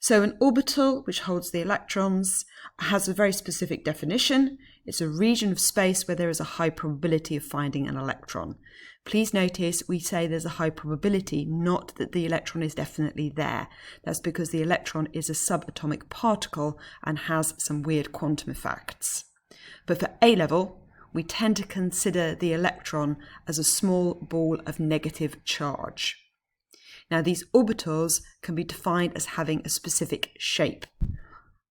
So an orbital, which holds the electrons, has a very specific definition. It's a region of space where there is a high probability of finding an electron. Please notice we say there's a high probability, not that the electron is definitely there. That's because the electron is a subatomic particle and has some weird quantum effects. But for A-level, we tend to consider the electron as a small ball of negative charge. Now, these orbitals can be defined as having a specific shape.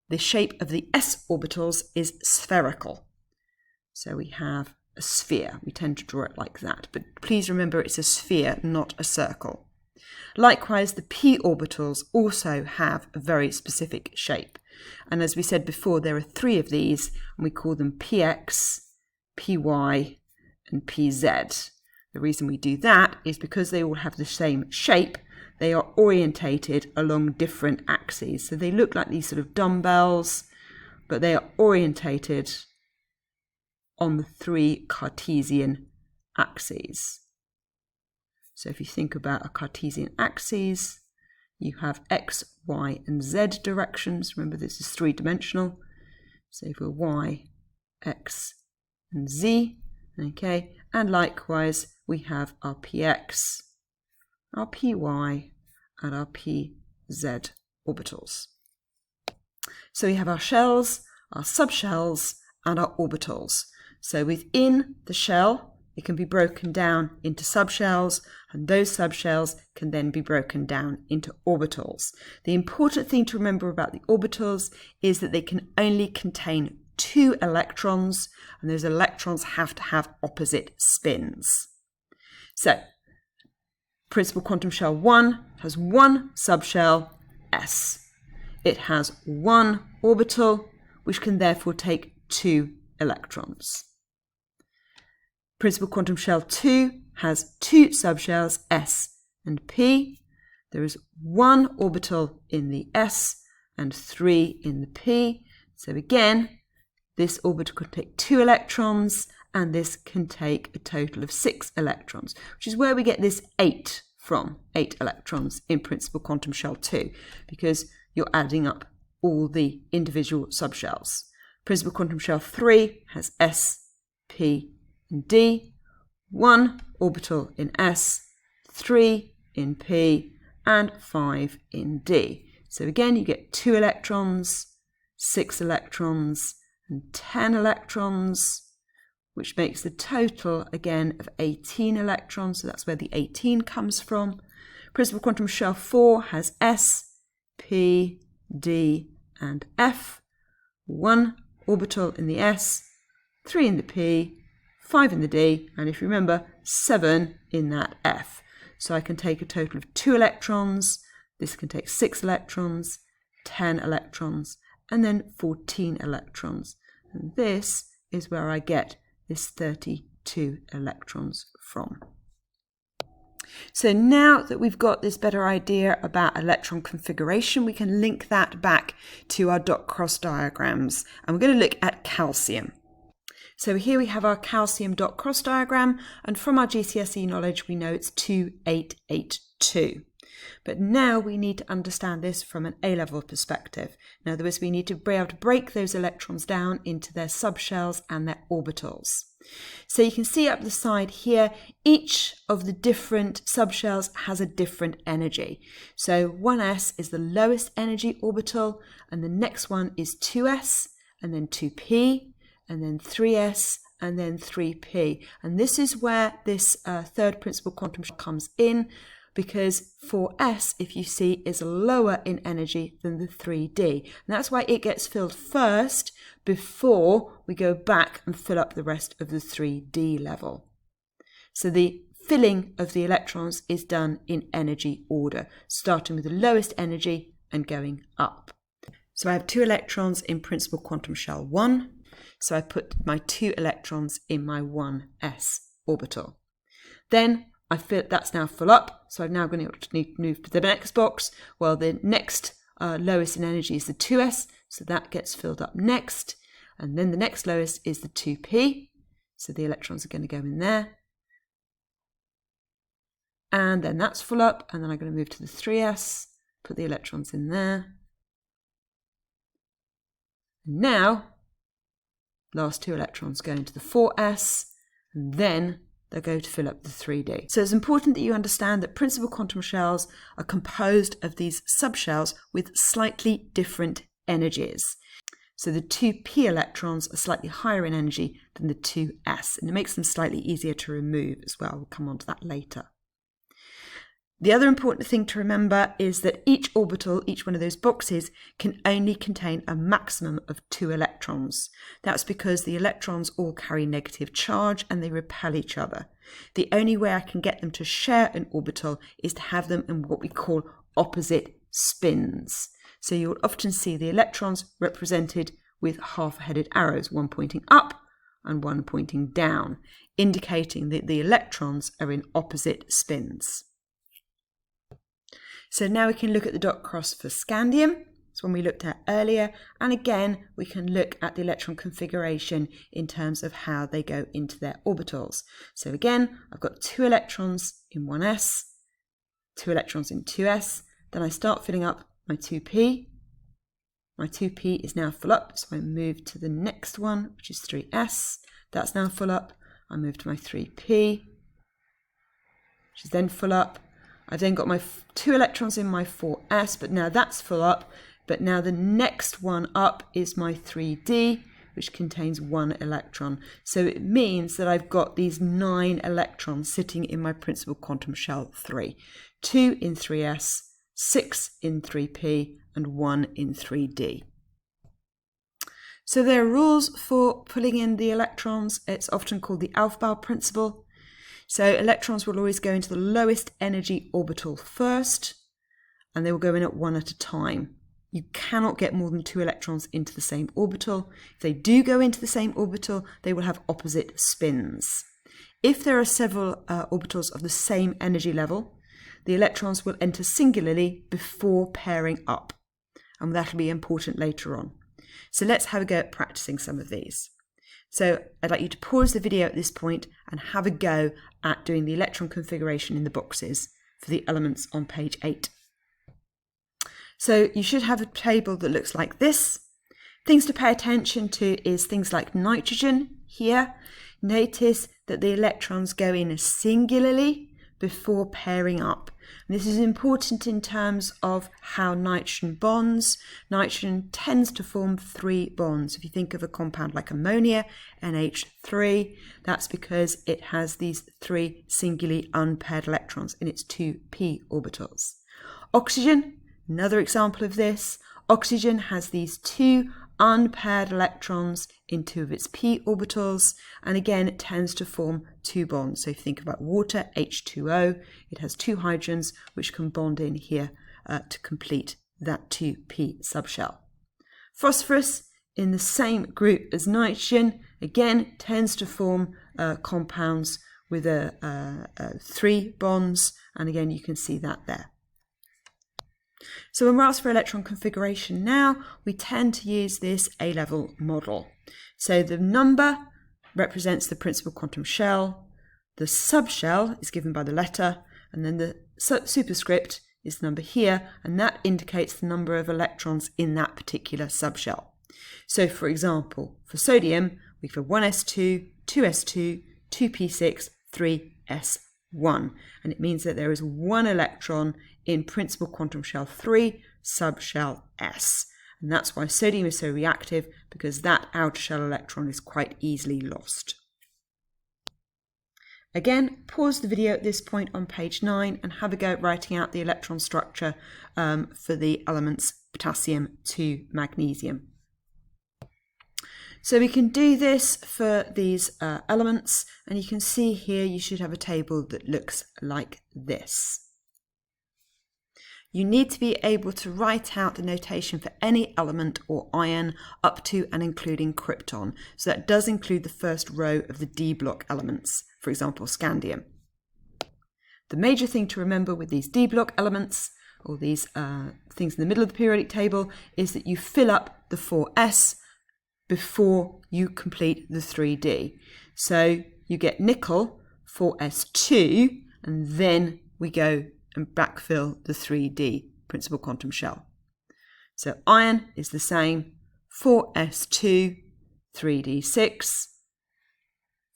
The shape of the s orbitals is spherical. So we have a sphere. We tend to draw it like that. But please remember it's a sphere, not a circle. Likewise, the p orbitals also have a very specific shape. And as we said before, there are 3 of these, and we call them px, py, and pz. The reason we do that is because they all have the same shape. They are orientated along different axes. So they look like these sort of dumbbells, but they are orientated on the 3 Cartesian axes. So if you think about a Cartesian axis, you have x, y, and z directions. Remember, this is 3-dimensional. So for y, x, and z, okay, and likewise we have our px, our py, and our pz orbitals. So we have our shells, our subshells, and our orbitals. So within the shell, it can be broken down into subshells, and those subshells can then be broken down into orbitals. The important thing to remember about the orbitals is that they can only contain 2 electrons, and those electrons have to have opposite spins. So, principal quantum shell 1 has 1 subshell, s. It has 1 orbital, which can therefore take 2 electrons. Principal quantum shell 2 has 2 subshells, s and p. There is 1 orbital in the s and 3 in the p. So again, this orbital could take 2 electrons, and this can take a total of 6 electrons, which is where we get this 8 from, 8 electrons in principal quantum shell 2, because you're adding up all the individual subshells. Principal quantum shell 3 has s, p, and d, 1 orbital in s, 3 in p, and 5 in d. So again, you get 2 electrons, 6 electrons, and 10 electrons, which makes the total, again, of 18 electrons. So that's where the 18 comes from. Principal quantum shell 4 has s, p, d, and f. 1 orbital in the s, 3 in the p, 5 in the d, and if you remember, 7 in that f. So I can take a total of 2 electrons. This can take 6 electrons, 10 electrons, and then 14 electrons. And this is where I get this 32 electrons from. So now that we've got this better idea about electron configuration, we can link that back to our dot cross diagrams. And we're going to look at calcium. So here we have our calcium dot cross diagram, and from our GCSE knowledge we know it's 2882. But now we need to understand this from an A-level perspective. In other words, we need to be able to break those electrons down into their subshells and their orbitals. So you can see up the side here, each of the different subshells has a different energy. So 1s is the lowest energy orbital, and the next one is 2s, and then 2p, and then 3s, and then 3p. And this is where this third principal quantum shell comes in, because 4s, if you see, is lower in energy than the 3d. And that's why it gets filled first before we go back and fill up the rest of the 3d level. So the filling of the electrons is done in energy order, starting with the lowest energy and going up. So I have 2 electrons in principal quantum shell 1. So I put my 2 electrons in my 1s orbital. Then I feel that's now full up, so I'm now going to need to move to the next box. Well, the next lowest in energy is the 2s, so that gets filled up next. And then the next lowest is the 2p, so the electrons are going to go in there. And then that's full up, and then I'm going to move to the 3s, put the electrons in there, Now, last 2 electrons go into the 4s, and then they'll go to fill up the 3d. So it's important that you understand that principal quantum shells are composed of these subshells with slightly different energies. So the 2p electrons are slightly higher in energy than the 2s, and it makes them slightly easier to remove as well. We'll come on to that later. The other important thing to remember is that each orbital, each one of those boxes, can only contain a maximum of 2 electrons. That's because the electrons all carry negative charge and they repel each other. The only way I can get them to share an orbital is to have them in what we call opposite spins. So you'll often see the electrons represented with half-headed arrows, one pointing up and one pointing down, indicating that the electrons are in opposite spins. So now we can look at the dot cross for scandium. It's one we looked at earlier. And again, we can look at the electron configuration in terms of how they go into their orbitals. So again, I've got 2 electrons in 1s, 2 electrons in 2s. Then I start filling up my 2p. My 2p is now full up, so I move to the next one, which is 3s. That's now full up. I move to my 3p, which is then full up. I've then got my 2 electrons in my 4s, but now that's full up. But now the next one up is my 3d, which contains 1 electron. So it means that I've got these 9 electrons sitting in my principal quantum shell 3. 2 in 3s, 6 in 3p, and 1 in 3d. So there are rules for pulling in the electrons. It's often called the Aufbau principle. So electrons will always go into the lowest energy orbital first, and they will go in at 1 at a time. You cannot get more than 2 electrons into the same orbital. If they do go into the same orbital, they will have opposite spins. If there are several orbitals of the same energy level, the electrons will enter singularly before pairing up, and that will be important later on. So let's have a go at practicing some of these. So I'd like you to pause the video at this point and have a go at doing the electron configuration in the boxes for the elements on page 8. So you should have a table that looks like this. Things to pay attention to is things like nitrogen here. Notice that the electrons go in singularly before pairing up. And this is important in terms of how nitrogen bonds. Nitrogen tends to form 3 bonds. If you think of a compound like ammonia, NH3, that's because it has these 3 singly unpaired electrons in its 2p orbitals. Oxygen, another example of this. Oxygen has these 2 unpaired electrons in 2 of its p orbitals, and again it tends to form 2 bonds. So if you think about water, H2O, it has 2 hydrogens which can bond in here to complete that 2p subshell. Phosphorus, in the same group as nitrogen, again tends to form compounds with 3 bonds, and again you can see that there. So when we're asked for electron configuration now, we tend to use this A-level model. So the number represents the principal quantum shell, the subshell is given by the letter, and then the superscript is the number here, and that indicates the number of electrons in that particular subshell. So for example, for sodium, we have 1s2, 2s2, 2p6, 3s1, and it means that there is 1 electron in principal quantum shell 3, subshell S. And that's why sodium is so reactive, because that outer shell electron is quite easily lost. Again, pause the video at this point on page 9 and have a go at writing out the electron structure for the elements potassium to magnesium. So we can do this for these elements, and you can see here you should have a table that looks like this. You need to be able to write out the notation for any element or ion up to and including krypton. So that does include the first row of the D block elements, for example, scandium. The major thing to remember with these D block elements, or these things in the middle of the periodic table, is that you fill up the 4s before you complete the 3d. So you get nickel, 4s2, and then we go and backfill the 3d principal quantum shell. So iron is the same, 4s2, 3d6,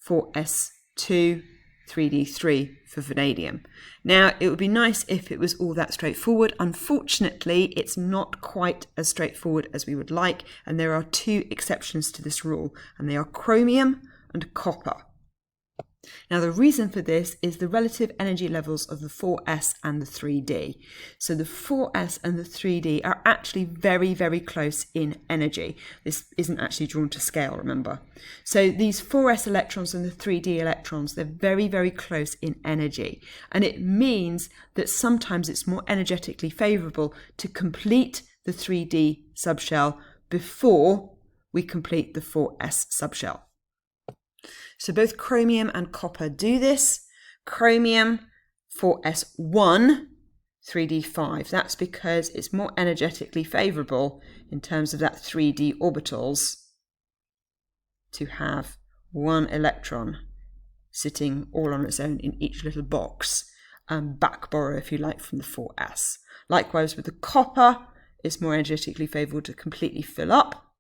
4s2, 3d3 for vanadium. Now, it would be nice if it was all that straightforward. Unfortunately, it's not quite as straightforward as we would like, and there are two exceptions to this rule, and they are chromium and copper. Now, the reason for this is the relative energy levels of the 4s and the 3d. So the 4s and the 3d are actually very, very close in energy. This isn't actually drawn to scale, remember. So these 4s electrons and the 3d electrons, they're very, very close in energy. And it means that sometimes it's more energetically favourable to complete the 3d subshell before we complete the 4s subshell. So both chromium and copper do this. Chromium 4s1, 3d5. That's because it's more energetically favourable in terms of that 3d orbitals to have one electron sitting all on its own in each little box, back borrow if you like from the 4s. Likewise with the copper, it's more energetically favourable to completely fill up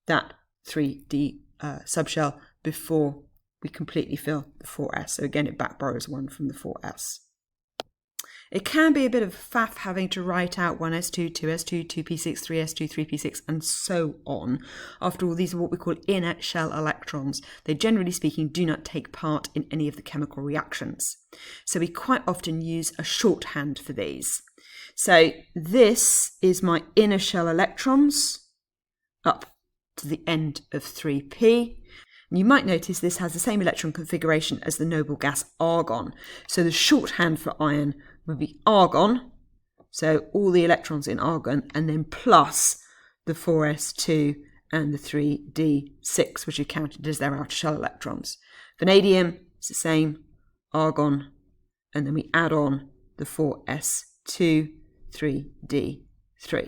that 3d subshell before we completely fill the 4s. So again, it back borrows one from the 4s. It can be a bit of faff having to write out 1s2, 2s2, 2p6, 3s2, 3p6, and so on. After all, these are what we call inner shell electrons. They, generally speaking, do not take part in any of the chemical reactions. So we quite often use a shorthand for these. So this is my inner shell electrons up to the end of 3p. You might notice this has the same electron configuration as the noble gas argon. So the shorthand for iron would be argon, so all the electrons in argon, and then plus the 4s2 and the 3d6, which are counted as their outer shell electrons. Vanadium is the same, argon, and then we add on the 4s2, 3d3.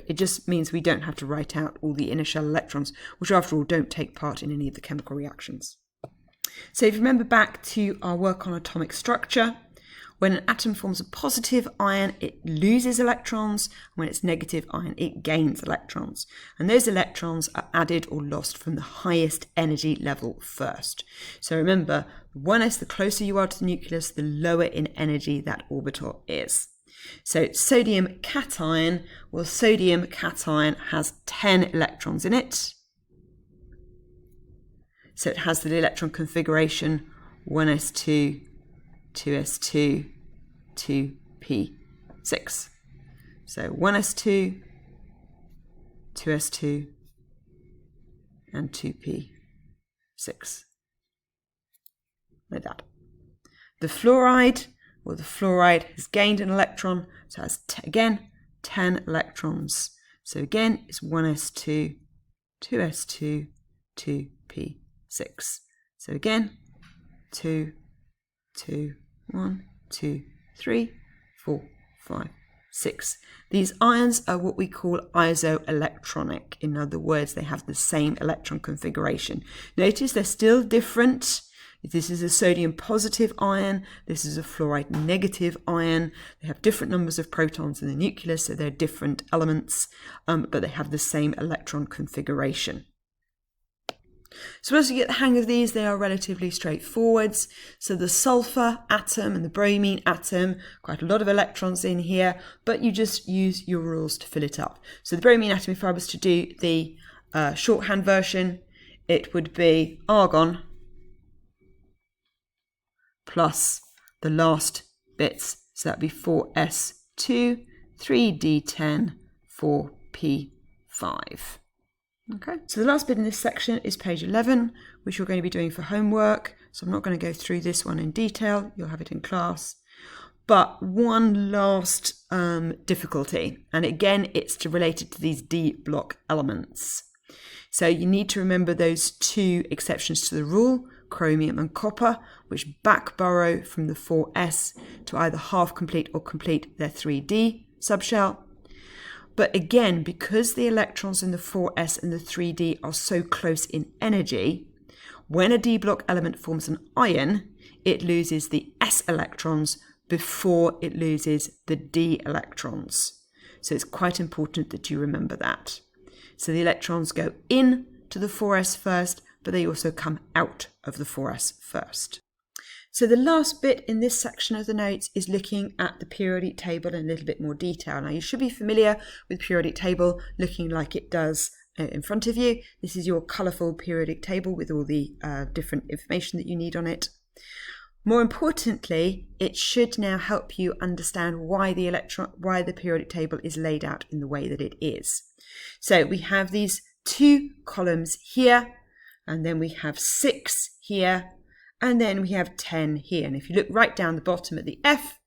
It just means we don't have to write out all the inner shell electrons, which after all don't take part in any of the chemical reactions. So if you remember back to our work on atomic structure, when an atom forms a positive ion, it loses electrons. When it's negative ion, it gains electrons. And those electrons are added or lost from the highest energy level first. So remember, the 1s, the closer you are to the nucleus, the lower in energy that orbital is. So sodium cation, well, sodium cation has 10 electrons in it. So it has the electron configuration 1s2, 2s2, 2p6. So 1s2, 2s2, and 2p6. Like that. The fluoride, well, the fluoride has gained an electron, so it has, again, 10 electrons. So again, it's 1s2, 2s2, 2p6. So again, 2, 2, 1, 2, 3, 4, 5, 6. These ions are what we call isoelectronic. In other words, they have the same electron configuration. Notice they're still different. This is a sodium positive ion, this is a fluoride negative ion. They have different numbers of protons in the nucleus, so they're different elements, but they have the same electron configuration. So as you get the hang of these, they are relatively straightforward. So the sulfur atom and the bromine atom, quite a lot of electrons in here, but you just use your rules to fill it up. So the bromine atom, if I was to do the shorthand version, it would be argon plus the last bits, so that'd be 4s2, 3d10, 4p5. Okay, so the last bit in this section is page 11, which you're going to be doing for homework. So I'm not going to go through this one in detail, you'll have it in class. But one last difficulty, and again it's related to these D block elements. So you need to remember those two exceptions to the rule, chromium and copper, which back borrow from the 4s to either half complete or complete their 3d subshell. But again, because the electrons in the 4s and the 3d are so close in energy, when a D block element forms an ion, it loses the s electrons before it loses the d electrons. So it's quite important that you remember that. So the electrons go in to the 4s first, but they also come out of the 4s first. So the last bit in this section of the notes is looking at the periodic table in a little bit more detail. Now you should be familiar with the periodic table looking like it does in front of you. This is your colourful periodic table with all the different information that you need on it. More importantly, it should now help you understand why the periodic table is laid out in the way that it is. So we have these 2 columns here, and then we have 6 here, and then we have 10 here. And if you look right down the bottom at the F,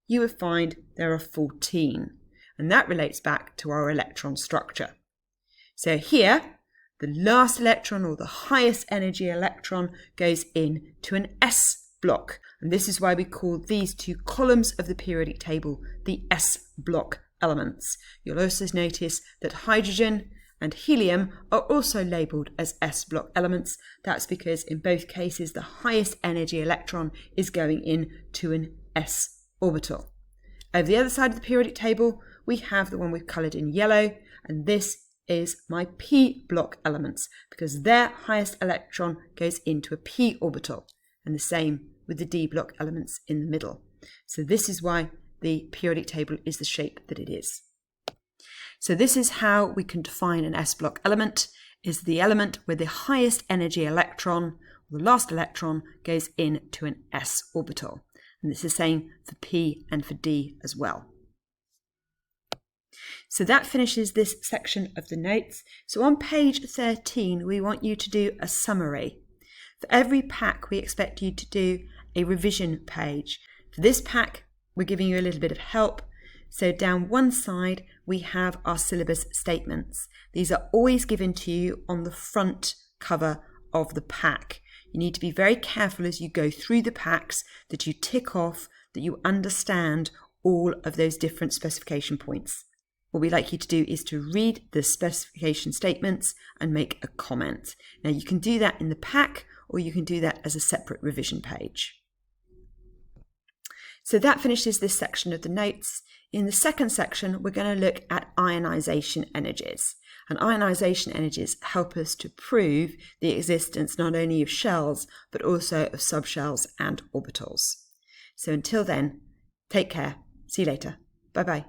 you will find there are 14. And that relates back to our electron structure. So here, the last electron, or the highest energy electron, goes in to an S block. And this is why we call these 2 columns of the periodic table the S block elements. You'll also notice that hydrogen and helium are also labelled as S block elements. That's because in both cases the highest energy electron is going in to an S orbital. Over the other side of the periodic table we have the one we've coloured in yellow, and this is my P block elements because their highest electron goes into a P orbital, and the same with the D block elements in the middle. So this is why the periodic table is the shape that it is. So this is how we can define an S block element, is the element where the highest energy electron, or the last electron, goes into an S orbital. And it's the same for P and for D as well. So that finishes this section of the notes. So on page 13, we want you to do a summary. For every pack, we expect you to do a revision page. For this pack, we're giving you a little bit of help. So down one side, we have our syllabus statements. These are always given to you on the front cover of the pack. You need to be very careful as you go through the packs that you tick off, that you understand all of those different specification points. What we'd like you to do is to read the specification statements and make a comment. Now you can do that in the pack, or you can do that as a separate revision page. So that finishes this section of the notes. In the second section, we're going to look at ionization energies. And ionization energies help us to prove the existence not only of shells, but also of subshells and orbitals. So until then, take care. See you later. Bye-bye.